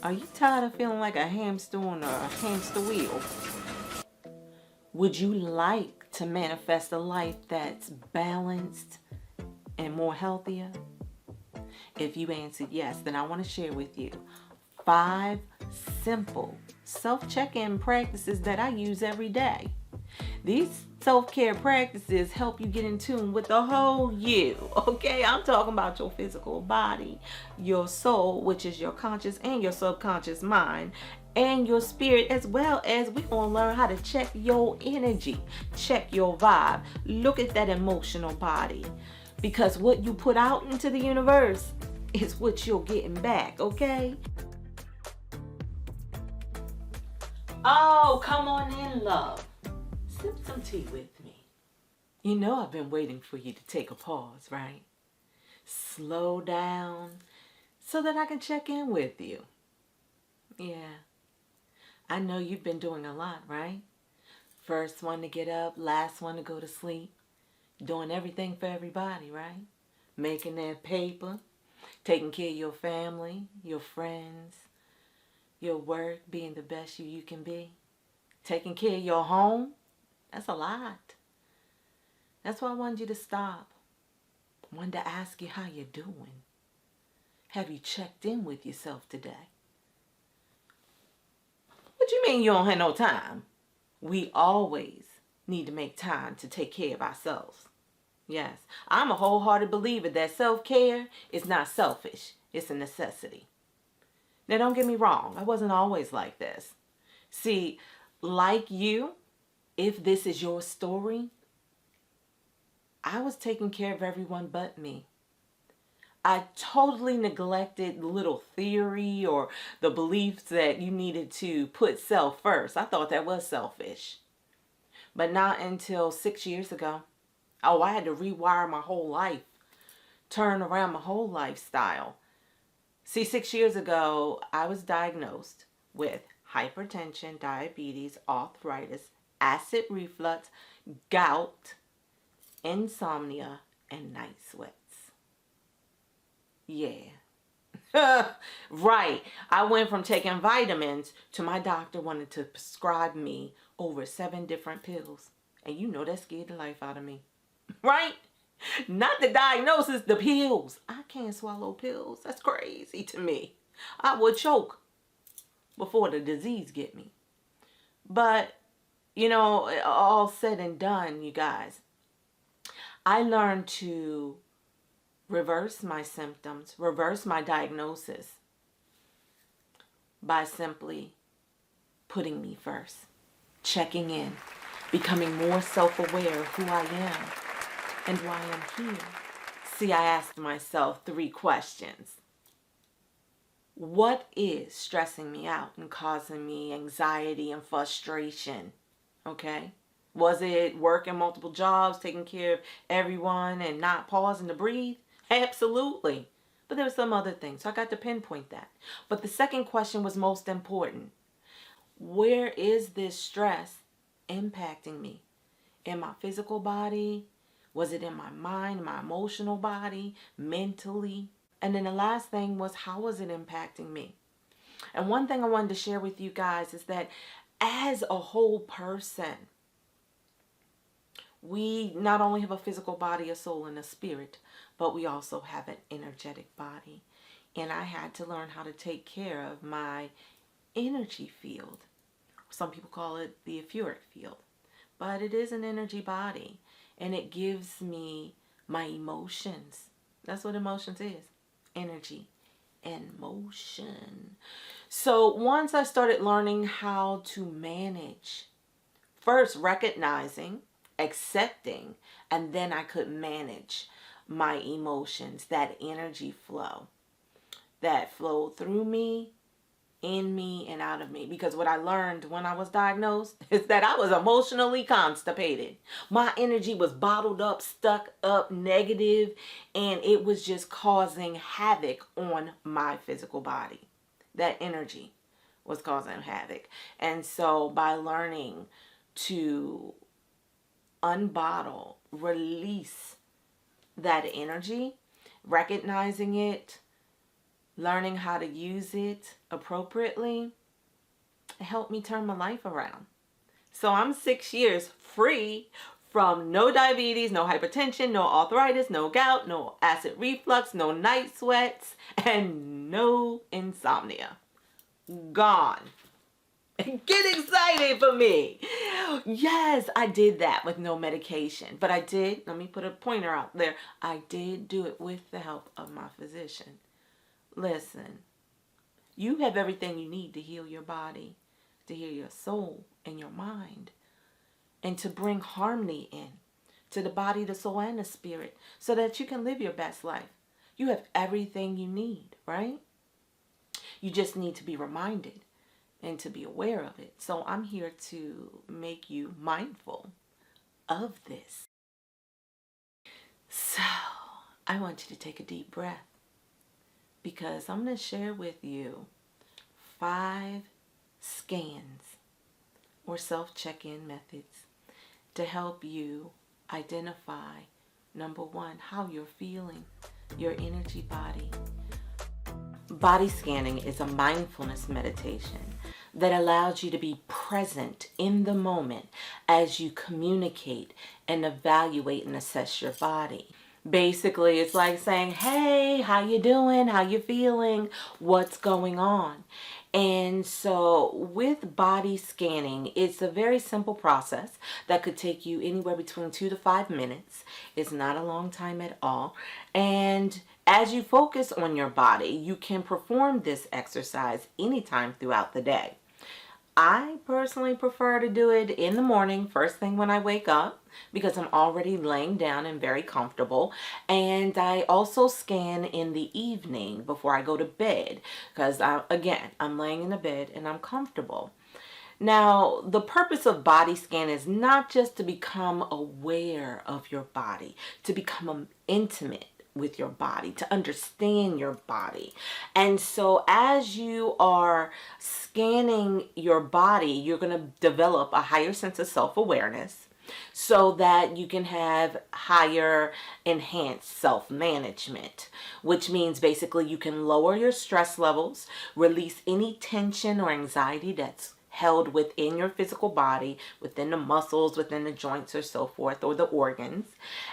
Are you tired of feeling like a hamster on a hamster wheel? Would you like to manifest a life that's balanced and more healthier? If you answered yes, then I want to share with you 5 simple self-check-in practices that I use every day. These self-care practices help you get in tune with the whole you. Okay, I'm talking about your physical body, your soul, which is your conscious and your subconscious mind, and your spirit, as well as we're going to learn how to check your energy, check your vibe, look at that emotional body. Because what you put out into the universe is what you're getting back, okay? Oh, come on in, love. Sip some tea with me. You know I've been waiting for you to take a pause, right? Slow down so that I can check in with you. Yeah, I know you've been doing a lot, right? First one to get up, last one to go to sleep. Doing everything for everybody, right? Making that paper, taking care of your family, your friends, your work, being the best you can be. Taking care of your home, that's a lot. That's why I wanted you to stop. I wanted to ask you how you're doing. Have you checked in with yourself today? What you mean you don't have no time? We always need to make time to take care of ourselves. Yes, I'm a wholehearted believer that self-care is not selfish. It's a necessity. Now, don't get me wrong. I wasn't always like this. See, like you, if this is your story, I was taking care of everyone but me. I totally neglected little theory or the beliefs that you needed to put self first. I thought that was selfish. But not until 6 years ago. Oh, I had to rewire my whole life, turn around my whole lifestyle. See, 6 years ago, I was diagnosed with hypertension, diabetes, arthritis, acid reflux, gout, insomnia, and night sweats. Yeah. Right. I went from taking vitamins to my doctor wanted to prescribe me over 7 different pills. And you know that scared the life out of me. Right? Not the diagnosis, the pills. I can't swallow pills. That's crazy to me. I would choke before the disease get me. But, you know, all said and done, you guys, I learned to reverse my symptoms, reverse my diagnosis by simply putting me first, checking in, becoming more self-aware of who I am and why I'm here. See, I asked myself 3 questions. What is stressing me out and causing me anxiety and frustration? Okay? Was it working multiple jobs, taking care of everyone and not pausing to breathe? Absolutely. But there were some other things, so I got to pinpoint that. But the second question was most important. Where is this stress impacting me? In my physical body? Was it in my mind, my emotional body, mentally? And then the last thing was, how was it impacting me? And one thing I wanted to share with you guys is that as a whole person, we not only have a physical body, a soul, and a spirit, but we also have an energetic body. And I had to learn how to take care of my energy field. Some people call it the etheric field. But it is an energy body. And it gives me my emotions. That's what emotions is. Energy and motion. So once I started learning how to manage, first recognizing, accepting, and then I could manage my emotions, that energy flow that flowed through me, in me, and out of me. Because what I learned when I was diagnosed is that I was emotionally constipated. My energy was bottled up, stuck up, negative, and it was just causing havoc on my physical body. That energy was causing havoc. And so by learning to unbottle, release that energy, recognizing it, learning how to use it appropriately, it helped me turn my life around. So I'm 6 years free from no diabetes, no hypertension, no arthritis, no gout, no acid reflux, no night sweats, and no insomnia. Gone. Get excited for me. Yes, I did that with no medication. But I did, let me put a pointer out there. I did do it with the help of my physician. Listen, you have everything you need to heal your body, to heal your soul and your mind, and to bring harmony in to the body, the soul, and the spirit so that you can live your best life. You have everything you need, right? You just need to be reminded and to be aware of it. So I'm here to make you mindful of this. So I want you to take a deep breath because I'm going to share with you 5 scans or self-check-in methods to help you identify, number 1, how you're feeling, your energy body. Body scanning is a mindfulness meditation that allows you to be present in the moment as you communicate and evaluate and assess your body. Basically, it's like saying, hey, how you doing? How you feeling? What's going on? And so with body scanning, it's a very simple process that could take you anywhere between 2 to 5 minutes. It's not a long time at all. And as you focus on your body, you can perform this exercise anytime throughout the day. I personally prefer to do it in the morning, first thing when I wake up, because I'm already laying down and very comfortable. And I also scan in the evening before I go to bed, because I'm laying in the bed and I'm comfortable. Now, the purpose of body scan is not just to become aware of your body, to become intimate with your body, to understand your body. And so as you are scanning your body, you're going to develop a higher sense of self-awareness so that you can have higher enhanced self-management, which means basically you can lower your stress levels, release any tension or anxiety that's held within your physical body, within the muscles, within the joints or so forth, or the organs.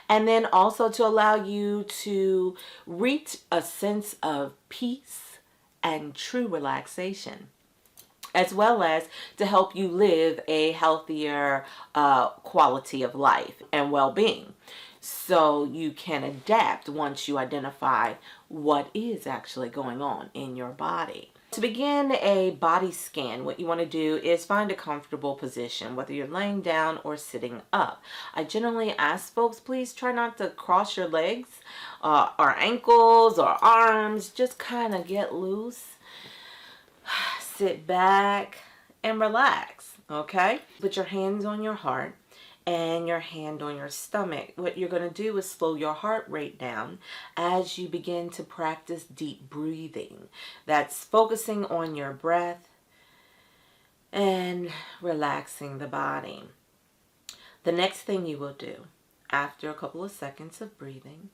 And then also to allow you to reach a sense of peace and true relaxation, as well as to help you live a healthier quality of life and well-being. So you can adapt once you identify what is actually going on in your body. To begin a body scan, what you want to do is find a comfortable position, whether you're laying down or sitting up. I generally ask folks, please try not to cross your legs or ankles or arms. Just kind of get loose. Sit back and relax, okay? Put your hands on your heart and your hand on your stomach. What you're going to do is slow your heart rate down as you begin to practice deep breathing. That's focusing on your breath and relaxing the body. The next thing you will do after a couple of seconds of breathing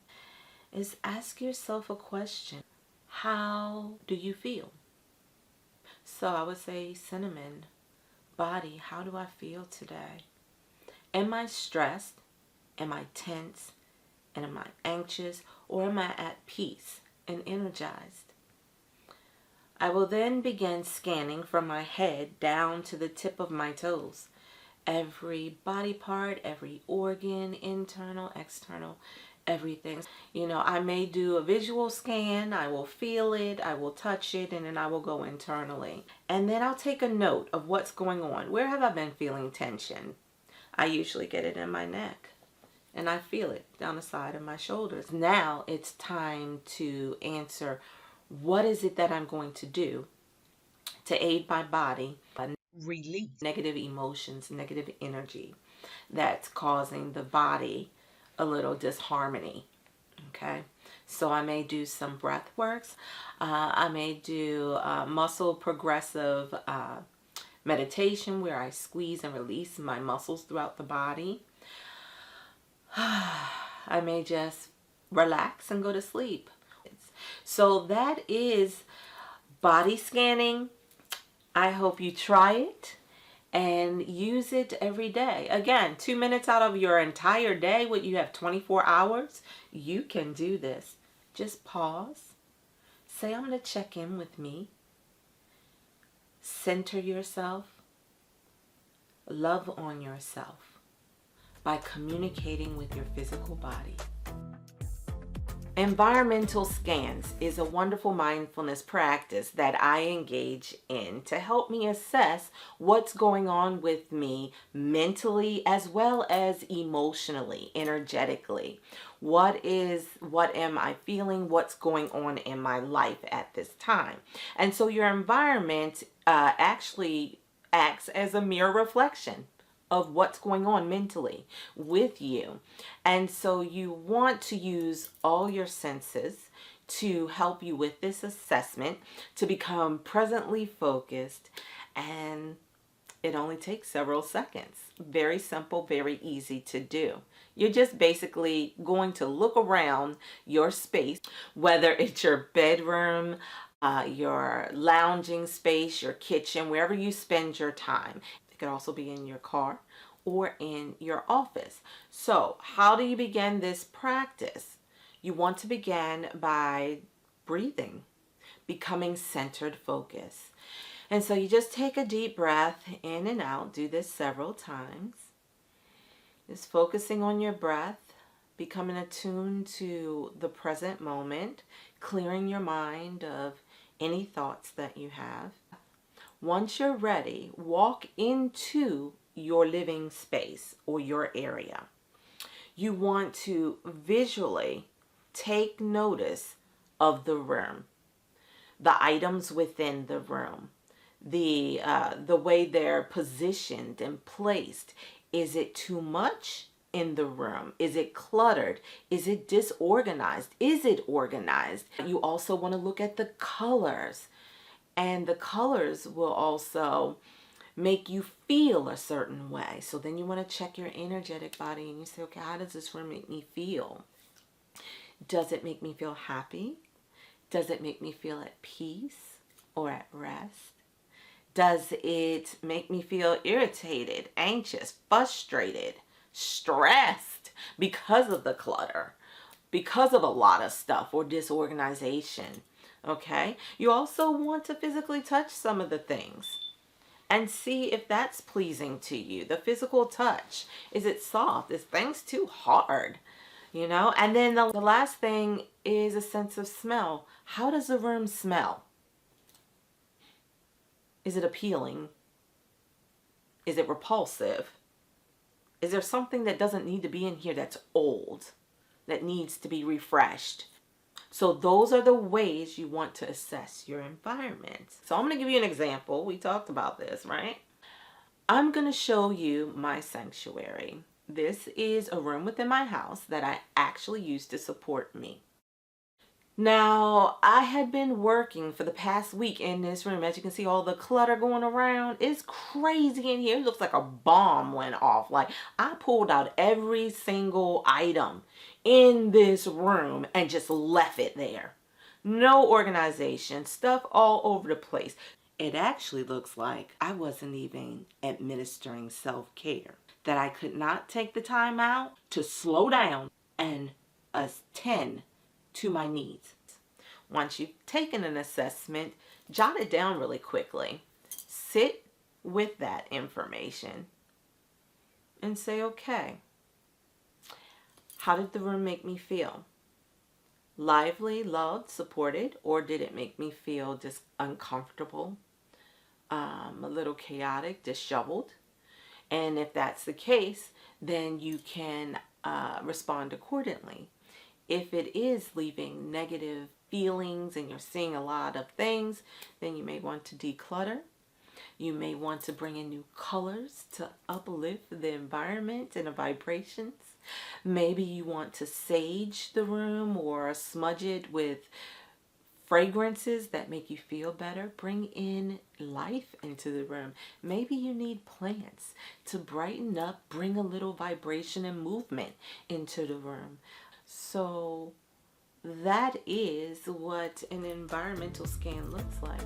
is ask yourself a question. How do you feel? So I would say, Cinnamon, body, how do I feel today? Am I stressed? Am I tense? And am I anxious? Or am I at peace and energized? I will then begin scanning from my head down to the tip of my toes. Every body part, every organ, internal, external, everything. You know, I may do a visual scan, I will feel it, I will touch it, and then I will go internally. And then I'll take a note of what's going on. Where have I been feeling tension? I usually get it in my neck, and I feel it down the side of my shoulders. Now it's time to answer, what is it that I'm going to do to aid my body release negative emotions, negative energy that's causing the body a little disharmony. Okay, so I may do some breath works. I may do muscle progressive meditation where I squeeze and release my muscles throughout the body. I may just relax and go to sleep. So that is body scanning. I hope you try it and use it every day. Again, 2 minutes out of your entire day, what you have 24 hours, you can do this. Just pause. Say, I'm going to check in with me. Center yourself. Love on yourself by communicating with your physical body. Environmental scans is a wonderful mindfulness practice that I engage in to help me assess what's going on with me mentally as well as emotionally, energetically. What am I feeling? What's going on in my life at this time? And so your environment actually acts as a mirror reflection of what's going on mentally with you. And so you want to use all your senses to help you with this assessment, to become presently focused, and it only takes several seconds. Very simple, very easy to do. You're just basically going to look around your space, whether it's your bedroom, your lounging space, your kitchen, wherever you spend your time. It could also be in your car or in your office. So how do you begin this practice? You want to begin by breathing, becoming centered focus. And so you just take a deep breath in and out. Do this several times. Just focusing on your breath, becoming attuned to the present moment, clearing your mind of any thoughts that you have. Once you're ready, walk into your living space or your area. You want to visually take notice of the room, the items within the room, the way they're positioned and placed. Is it too much in the room? Is it cluttered? Is it disorganized? Is it organized? You also want to look at the colors, and the colors will also make you feel a certain way. So then you want to check your energetic body and you say, okay, how does this room make me feel? Does it make me feel happy? Does it make me feel at peace or at rest? Does it make me feel irritated, anxious, frustrated, stressed because of the clutter, because of a lot of stuff or disorganization? Okay. You also want to physically touch some of the things and see if that's pleasing to you. The physical touch. Is it soft? Is things too hard? You know? And then the last thing is a sense of smell. How does the room smell? Is it appealing? Is it repulsive? Is there something that doesn't need to be in here that's old, that needs to be refreshed? So those are the ways you want to assess your environment. So I'm going to give you an example. We talked about this, right? I'm going to show you my sanctuary. This is a room within my house that I actually use to support me. Now, I had been working for the past week in this room. As you can see, all the clutter going around. It's crazy in here. It looks like a bomb went off. Like, I pulled out every single item in this room and just left it there. No organization. Stuff all over the place. It actually looks like I wasn't even administering self-care. That I could not take the time out to slow down and attend to my needs. Once you've taken an assessment, jot it down really quickly. Sit with that information and say, okay, how did the room make me feel? Lively, loved, supported, or did it make me feel just uncomfortable, a little chaotic, disheveled? And if that's the case, then you can respond accordingly. If it is leaving negative feelings and you're seeing a lot of things, then you may want to declutter. You may want to bring in new colors to uplift the environment and the vibrations. Maybe you want to sage the room or smudge it with fragrances that make you feel better. Bring in life into the room. Maybe you need plants to brighten up, bring a little vibration and movement into the room. So that is what an environmental scan looks like.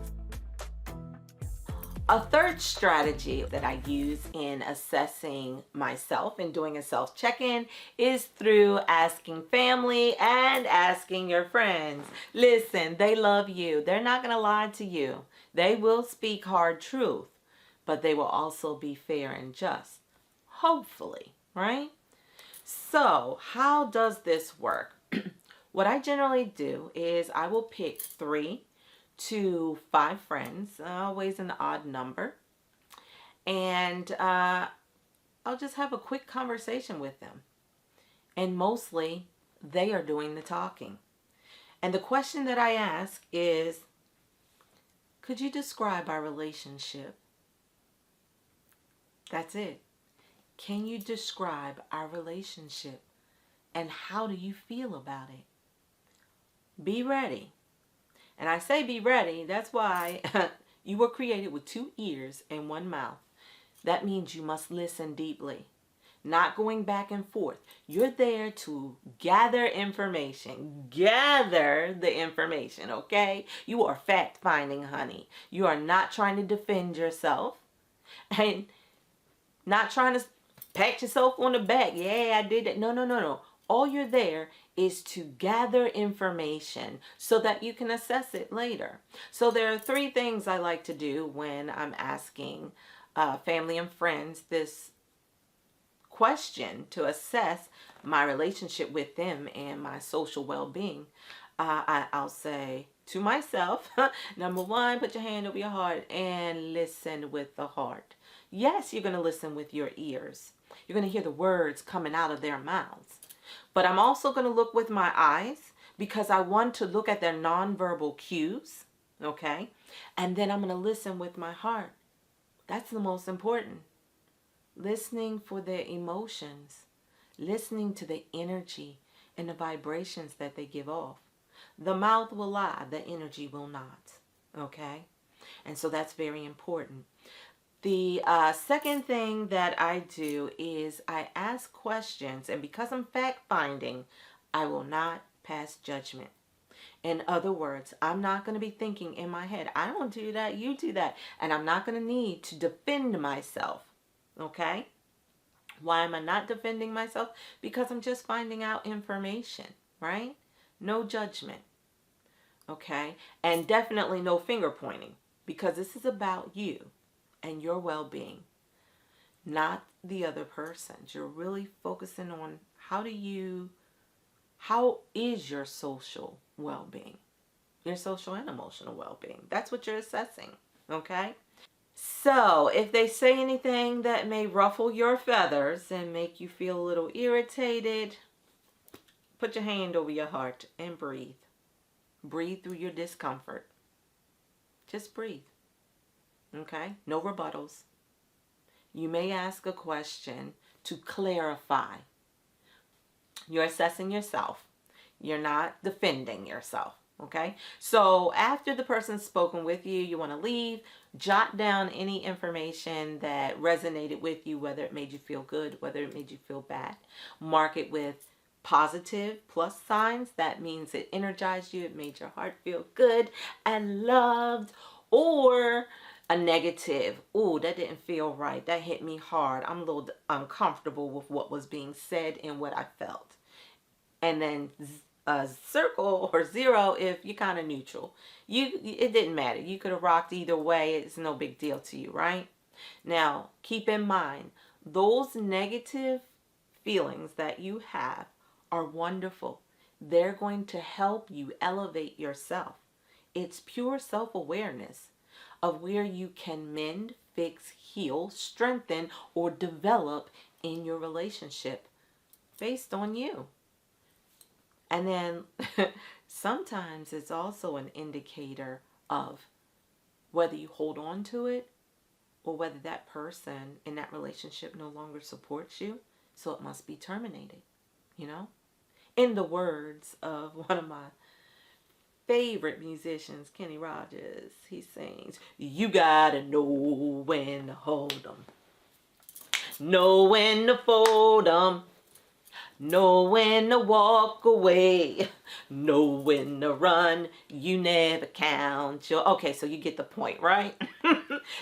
A third strategy that I use in assessing myself and doing a self check-in is through asking family and asking your friends. Listen, they love you. They're not going to lie to you. They will speak hard truth, but they will also be fair and just. Hopefully, right? So, how does this work? What I generally do is I will pick 3 to 5 friends, always an odd number, and I'll just have a quick conversation with them. And mostly, they are doing the talking. And the question that I ask is, could you describe our relationship? That's it. Can you describe our relationship? And how do you feel about it? Be ready. And I say be ready, that's why you were created with 2 ears and 1 mouth. That means you must listen deeply, not going back and forth. You're there to gather information. Gather the information, okay? You are fact-finding, honey. You are not trying to defend yourself and not trying to pat yourself on the back. Yeah, I did it. No, no, no, no. All you're there is to gather information so that you can assess it later. So there are 3 things I like to do when I'm asking family and friends this question to assess my relationship with them and my social well-being. I'll say to myself, number 1, put your hand over your heart and listen with the heart. Yes, you're going to listen with your ears. You're going to hear the words coming out of their mouths. But I'm also going to look with my eyes because I want to look at their nonverbal cues, okay? And then I'm going to listen with my heart. That's the most important. Listening for their emotions, listening to the energy and the vibrations that they give off. The mouth will lie, the energy will not, okay? And so that's very important. The second thing that I do is I ask questions, and because I'm fact-finding, I will not pass judgment. In other words, I'm not going to be thinking in my head, I don't do that, you do that, and I'm not going to need to defend myself, okay? Why am I not defending myself? Because I'm just finding out information, right? No judgment, okay? And definitely no finger pointing, because this is about you and your well-being, not the other person. You're really focusing on how is your social well-being, your social and emotional well-being. That's what you're assessing, okay? So if they say anything that may ruffle your feathers and make you feel a little irritated, put your hand over your heart and breathe. Breathe through your discomfort. Just breathe. Okay? No rebuttals. You may ask a question to clarify. You're assessing yourself. You're not defending yourself. Okay? So after the person's spoken with you, you want to leave, jot down any information that resonated with you, whether it made you feel good, whether it made you feel bad. Mark it with positive plus signs. That means it energized you, it made your heart feel good and loved. Or a negative, oh, that didn't feel right, that hit me hard, I'm a little uncomfortable with what was being said and what I felt. And then a circle or 0 if you're kind of neutral. It didn't matter, you could have rocked either way, it's no big deal to you, right? Now keep in mind, those negative feelings that you have are wonderful. They're going to help you elevate yourself. It's pure self-awareness of where you can mend, fix, heal, strengthen, or develop in your relationship based on you. And then sometimes it's also an indicator of whether you hold on to it or whether that person in that relationship no longer supports you. So it must be terminated, you know? In the words of one of my favorite musicians, Kenny Rogers, he sings, you gotta know when to hold 'em, know when to fold 'em, Know when to walk away, know when to run, you never count your... Okay, so you get the point, right?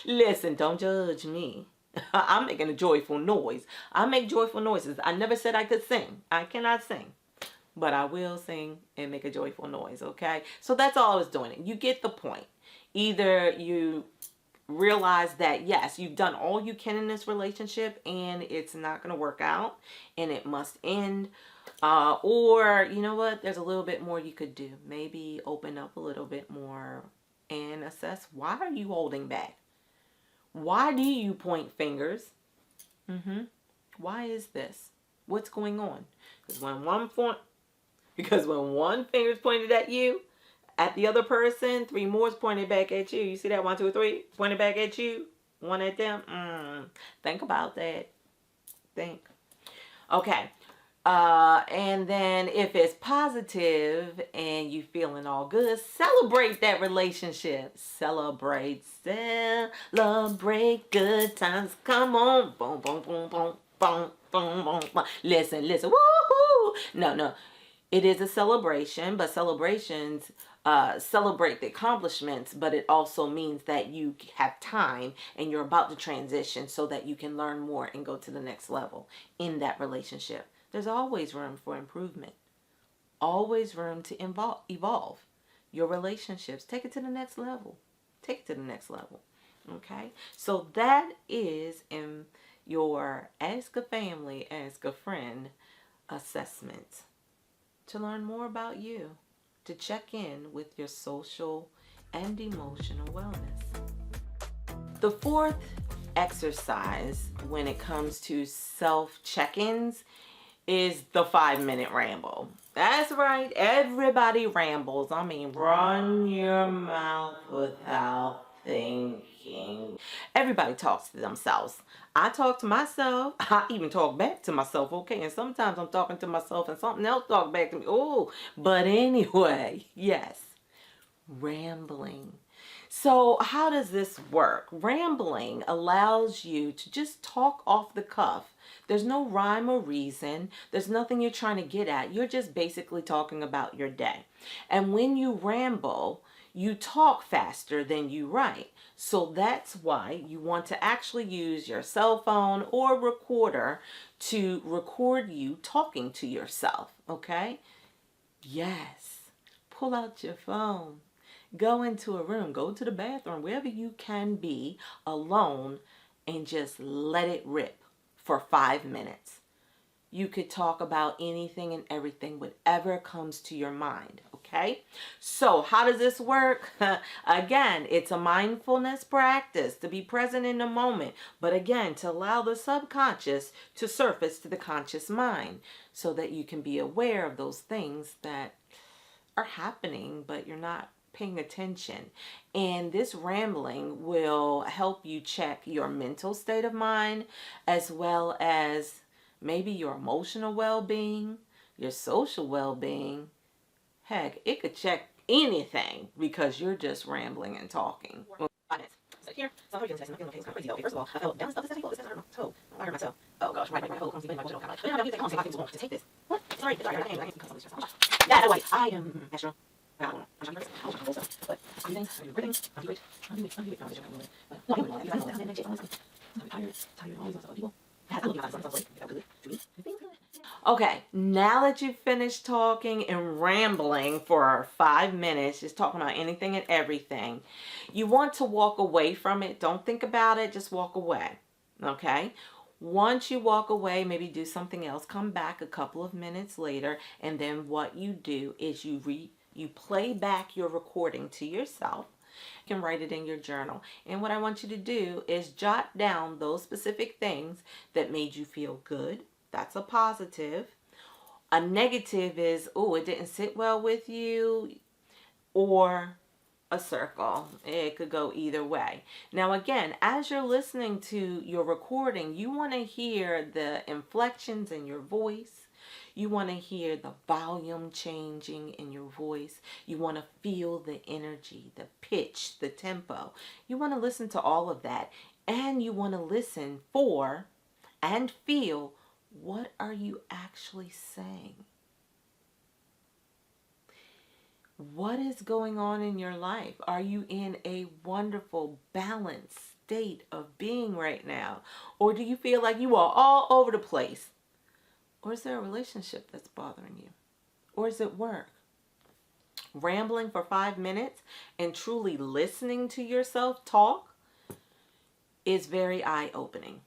Listen, don't judge me. I'm making a joyful noise. I make joyful noises. I never said I could sing. I cannot sing. But I will sing and make a joyful noise, okay? So that's all I was doing. You get the point. Either you realize that yes, you've done all you can in this relationship and it's not going to work out and it must end, or you know what, there's a little bit more you could do. Maybe open up a little bit more and assess, why are you holding back? Why do you point fingers? Why is this? What's going on? Because when one finger is pointed at you, at the other person, 3 more is pointed back at you. You see that? 1, 2, 3 pointed back at you. 1 at them. Think about that. Think. Okay. And then if it's positive and you feeling all good, celebrate that relationship. Celebrate good times. Come on. Boom, boom, boom, boom, boom, boom, boom, boom. Listen. Woohoo! No. It is a celebration, but celebrations celebrate the accomplishments, but it also means that you have time and you're about to transition so that you can learn more and go to the next level in that relationship. There's always room for improvement, always room to evolve your relationships. Take it to the next level. Okay, so that is in your Ask a Family, Ask a Friend assessment to learn more about you, to check in with your social and emotional wellness. The 4th exercise when it comes to self-check-ins is the 5-minute ramble. That's right, everybody rambles. I mean, run your mouth without thinking. Everybody talks to themselves. I talk to myself. I even talk back to myself, okay? And sometimes I'm talking to myself and something else talks back to me. Oh, but anyway, yes, rambling. So how does this work? Rambling allows you to just talk off the cuff. There's no rhyme or reason. There's nothing you're trying to get at. You're just basically talking about your day. And when you ramble, you talk faster than you write. So that's why you want to actually use your cell phone or recorder to record you talking to yourself, okay? Yes. Pull out your phone. Go into a room, go to the bathroom, wherever you can be alone, and just let it rip for 5 minutes. You could talk about anything and everything, whatever comes to your mind, okay? So how does this work? Again, it's a mindfulness practice to be present in the moment, but again, to allow the subconscious to surface to the conscious mind so that you can be aware of those things that are happening, but you're not paying attention. And this rambling will help you check your mental state of mind, as well as maybe your emotional well-being, your social well-being. Heck, it could check anything because you're just rambling and talking. So here, so how are you doing today? I'm feeling okay. It's kind of crazy though. Okay, first of all, I felt down stuff. This actually, this hurt my toe. I hurt myself. Oh gosh, right, my whole comes even my emotional kind of. But then I'm using things to take this. What? Sorry, I can't cut something stressful. That's why I am Astro. I don't know. I'm trying to be I was stuff. But I'm breathing, I'm breathing, I'm doing it. No, I'm doing it. No, I'm doing it. I know that. I'm tired, all these other people. I look at myself like, is that good to me? Okay, now that you've finished talking and rambling for 5 minutes, just talking about anything and everything, you want to walk away from it. Don't think about it, just walk away, okay? Once you walk away, maybe do something else, come back a couple of minutes later, and then what you do is you play back your recording to yourself. You can write it in your journal. And what I want you to do is jot down those specific things that made you feel good. That's a positive. A negative is, oh, it didn't sit well with you, or a circle. It could go either way. Now again, as you're listening to your recording, you want to hear the inflections in your voice. You want to hear the volume changing in your voice. You want to feel the energy, the pitch, the tempo. You want to listen to all of that. And you want to listen for and feel What are you actually saying? What is going on in your life? Are you in a wonderful, balanced state of being right now? Or do you feel like you are all over the place? Or is there a relationship that's bothering you? Or is it work? Rambling for 5 minutes and truly listening to yourself talk is very eye-opening.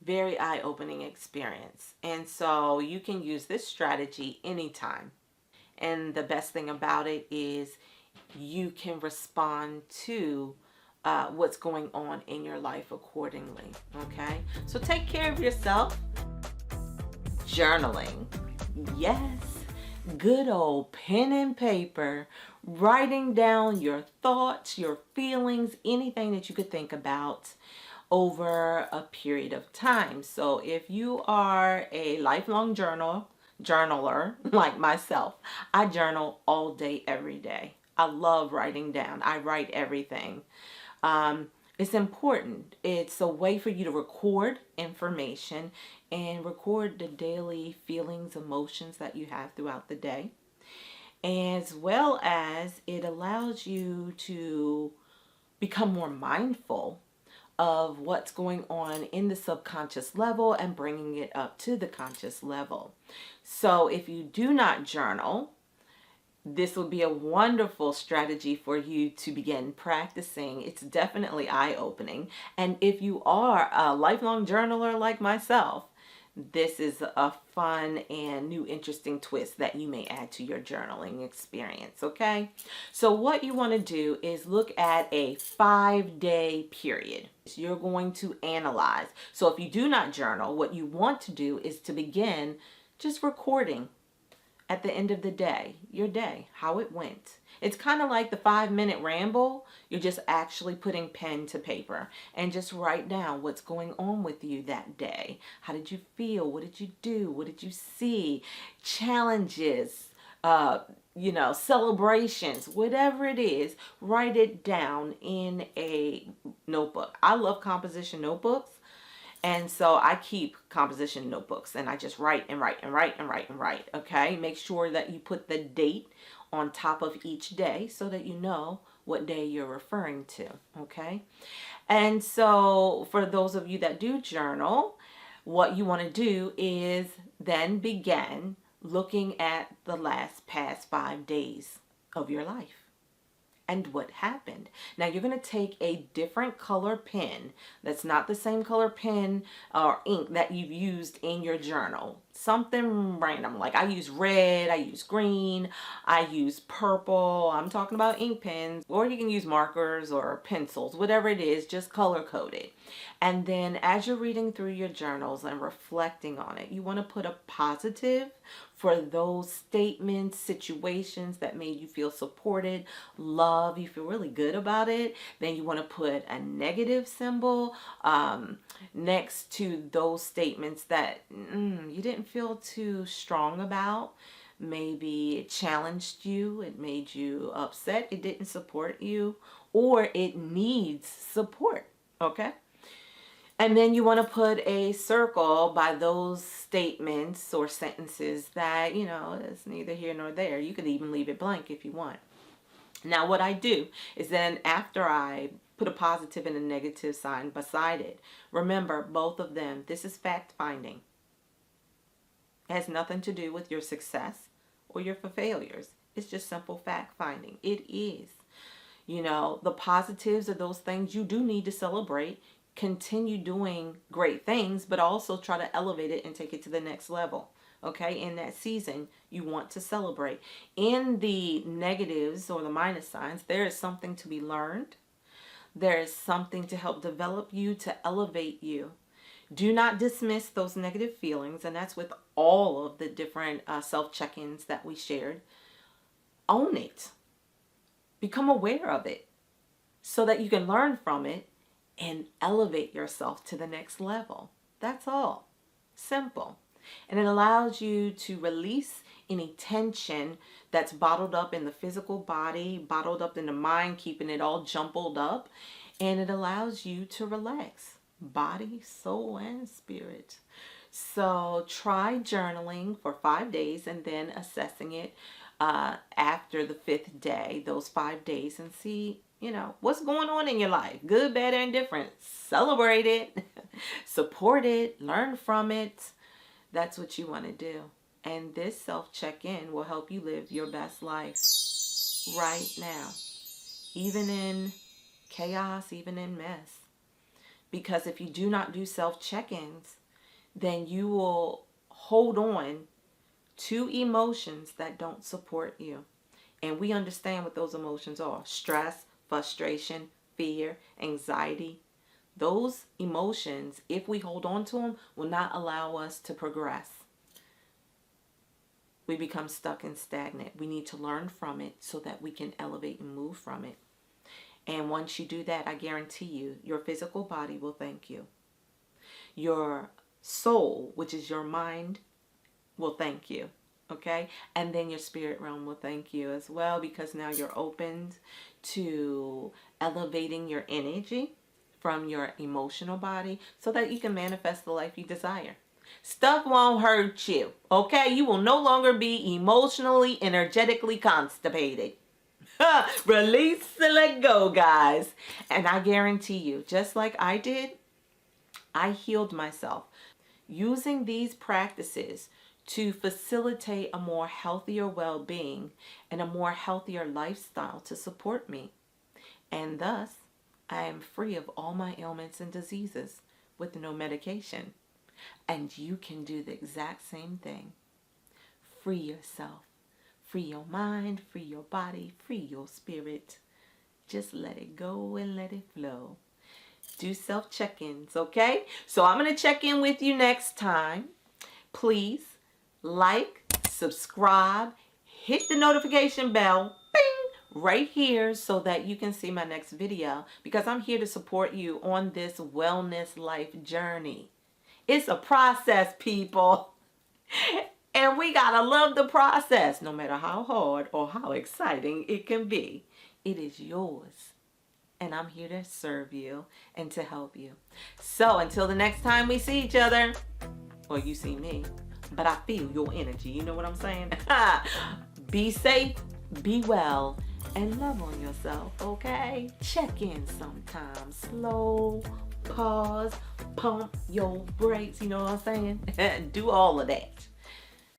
Very eye-opening experience. And so you can use this strategy anytime. And the best thing about it is you can respond to what's going on in your life accordingly. Okay? So take care of yourself. Journaling. Yes. Good old pen and paper. Writing down your thoughts, your feelings, anything that you could think about over a period of time. So if you are a lifelong journaler like myself, I journal all day, every day. I love writing down. I write everything. It's important. It's a way for you to record information and record the daily feelings, emotions that you have throughout the day, as well as it allows you to become more mindful of what's going on in the subconscious level and bringing it up to the conscious level. So if you do not journal, this will be a wonderful strategy for you to begin practicing. It's definitely eye-opening. And if you are a lifelong journaler like myself, this is a fun and new interesting twist that you may add to your journaling experience, okay? So what you want to do is look at a 5-day period. You're going to analyze. So if you do not journal, what you want to do is to begin just recording at the end of the day, your day, how it went. It's kind of like the 5-minute ramble. You're just actually putting pen to paper and just write down what's going on with you that day. How did you feel? What did you do? What did you see? Challenges, celebrations, whatever it is, write it down in a notebook. I love composition notebooks. And so I keep composition notebooks and I just write and write and write and write and write. Okay. Make sure that you put the date on top of each day so that you know what day you're referring to. Okay. And so for those of you that do journal, what you want to do is then begin looking at the past 5 days of your life and what happened. Now you're going to take a different color pen that's not the same color pen or ink that you've used in your journal. Something random, like I use red, I use green, I use purple. I'm talking about ink pens, or you can use markers or pencils, whatever it is, just color coded. And then as you're reading through your journals and reflecting on it, you want to put a positive for those statements, situations that made you feel supported, love, you feel really good about it. Then you want to put a negative symbol next to those statements that you didn't feel too strong about. Maybe it challenged you, it made you upset, it didn't support you, or it needs support, okay? And then you want to put a circle by those statements or sentences that, it's neither here nor there. You could even leave it blank if you want. Now, what I do is then after I put a positive and a negative sign beside it, remember both of them, this is fact finding. It has nothing to do with your success or your failures. It's just simple fact finding. It is. The positives are those things you do need to celebrate. Continue doing great things, but also try to elevate it and take it to the next level. Okay, in that season, you want to celebrate. In the negatives or the minus signs, there is something to be learned. There is something to help develop you, to elevate you. Do not dismiss those negative feelings, and that's with all of the different self-check-ins that we shared. Own it. Become aware of it so that you can learn from it and elevate yourself to the next level. That's all. Simple. And it allows you to release any tension that's bottled up in the physical body, bottled up in the mind, keeping it all jumbled up. And it allows you to relax, body, soul, and spirit. So try journaling for 5 days and then assessing it after the fifth day, those 5 days, and see, what's going on in your life. Good, bad, or indifferent. Celebrate it, support it, learn from it. That's what you want to do. And this self-check-in will help you live your best life right now, even in chaos, even in mess. Because if you do not do self-check-ins, then you will hold on to emotions that don't support you. And we understand what those emotions are: stress, frustration, fear, anxiety. Those emotions, if we hold on to them, will not allow us to progress. We become stuck and stagnant. We need to learn from it so that we can elevate and move from it. And once you do that, I guarantee you, your physical body will thank you. Your soul, which is your mind, will thank you. Okay? And then your spirit realm will thank you as well, because now you're opened to elevating your energy from your emotional body so that you can manifest the life you desire. Stuff won't hurt you. Okay? You will no longer be emotionally, energetically constipated. Release and let go, guys. And I guarantee you, just like I did, I healed myself using these practices to facilitate a more healthier well-being and a more healthier lifestyle to support me. And thus, I am free of all my ailments and diseases with no medication. And you can do the exact same thing. Free yourself. Free your mind, free your body, free your spirit. Just let it go and let it flow. Do self-check-ins, okay? So I'm going to check in with you next time. Please like, subscribe, hit the notification bell, bing, right here so that you can see my next video, because I'm here to support you on this wellness life journey. It's a process, people. And we gotta love the process, no matter how hard or how exciting it can be. It is yours. And I'm here to serve you and to help you. So until the next time we see each other, or you see me, but I feel your energy. You know what I'm saying? Be safe, be well, and love on yourself, okay? Check in sometimes. Slow, pause, pump your brakes. You know what I'm saying? Do all of that.